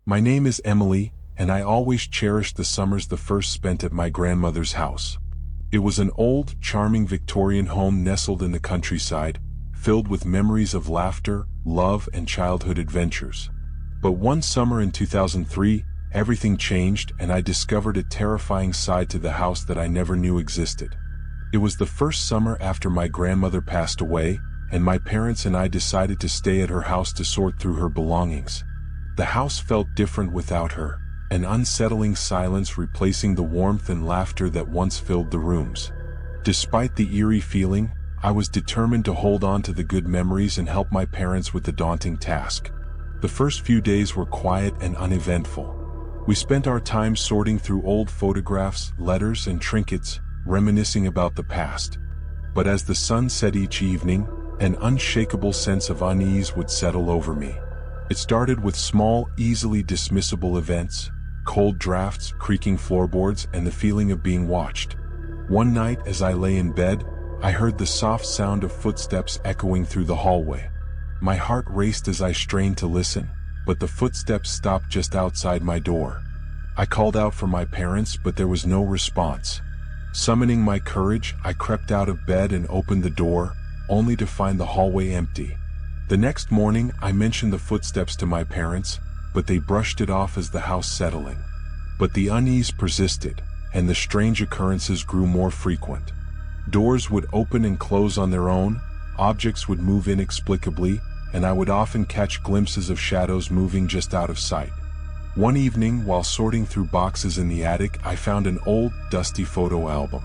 My name is Emily, and I always cherished the summers the first spent at my grandmother's house. It was an old, charming Victorian home nestled in the countryside, filled with memories of laughter, love, and childhood adventures. But one summer in 2003, everything changed, and I discovered a terrifying side to the house that I never knew existed. It was the first summer after my grandmother passed away, and my parents and I decided to stay at her house to sort through her belongings. The house felt different without her, an unsettling silence replacing the warmth and laughter that once filled the rooms. Despite the eerie feeling, I was determined to hold on to the good memories and help my parents with the daunting task. The first few days were quiet and uneventful. We spent our time sorting through old photographs, letters, and trinkets, reminiscing about the past. But as the sun set each evening, an unshakable sense of unease would settle over me. It started with small, easily dismissible events, cold drafts, creaking floorboards, and the feeling of being watched. One night, as I lay in bed, I heard the soft sound of footsteps echoing through the hallway. My heart raced as I strained to listen, but the footsteps stopped just outside my door. I called out for my parents, but there was no response. Summoning my courage, I crept out of bed and opened the door, only to find the hallway empty. The next morning, I mentioned the footsteps to my parents, but they brushed it off as the house settling. But the unease persisted, and the strange occurrences grew more frequent. Doors would open and close on their own, objects would move inexplicably, and I would often catch glimpses of shadows moving just out of sight. One evening, while sorting through boxes in the attic, I found an old, dusty photo album.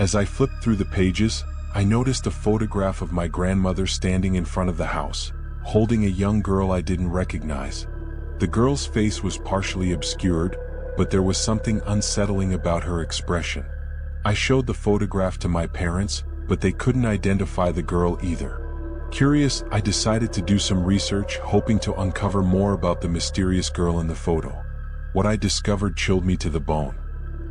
As I flipped through the pages, I noticed a photograph of my grandmother standing in front of the house, holding a young girl I didn't recognize. The girl's face was partially obscured, but there was something unsettling about her expression. I showed the photograph to my parents, but they couldn't identify the girl either. Curious, I decided to do some research, hoping to uncover more about the mysterious girl in the photo. What I discovered chilled me to the bone.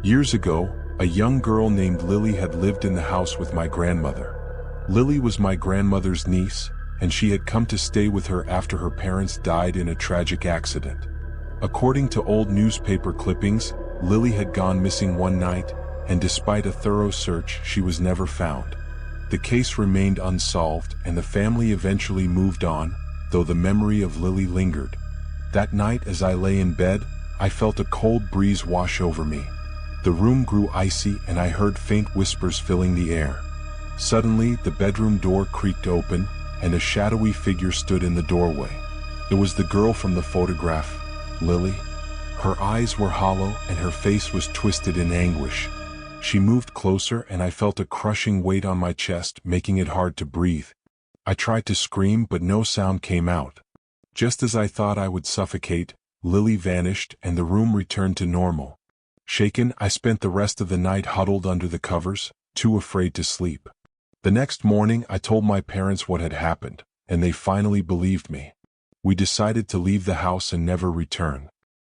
Years ago, a young girl named Lily had lived in the house with my grandmother. Lily was my grandmother's niece, and she had come to stay with her after her parents died in a tragic accident. According to old newspaper clippings, Lily had gone missing one night, and despite a thorough search, she was never found. The case remained unsolved, and the family eventually moved on, though the memory of Lily lingered. That night, as I lay in bed, I felt a cold breeze wash over me. The room grew icy, and I heard faint whispers filling the air. Suddenly, the bedroom door creaked open, and a shadowy figure stood in the doorway. It was the girl from the photograph, Lily. Her eyes were hollow, and her face was twisted in anguish. She moved closer, and I felt a crushing weight on my chest, making it hard to breathe. I tried to scream, but no sound came out. Just as I thought I would suffocate, Lily vanished, and the room returned to normal. Shaken, I spent the rest of the night huddled under the covers, too afraid to sleep. The next morning, I told my parents what had happened, and they finally believed me. We decided to leave the house and never return.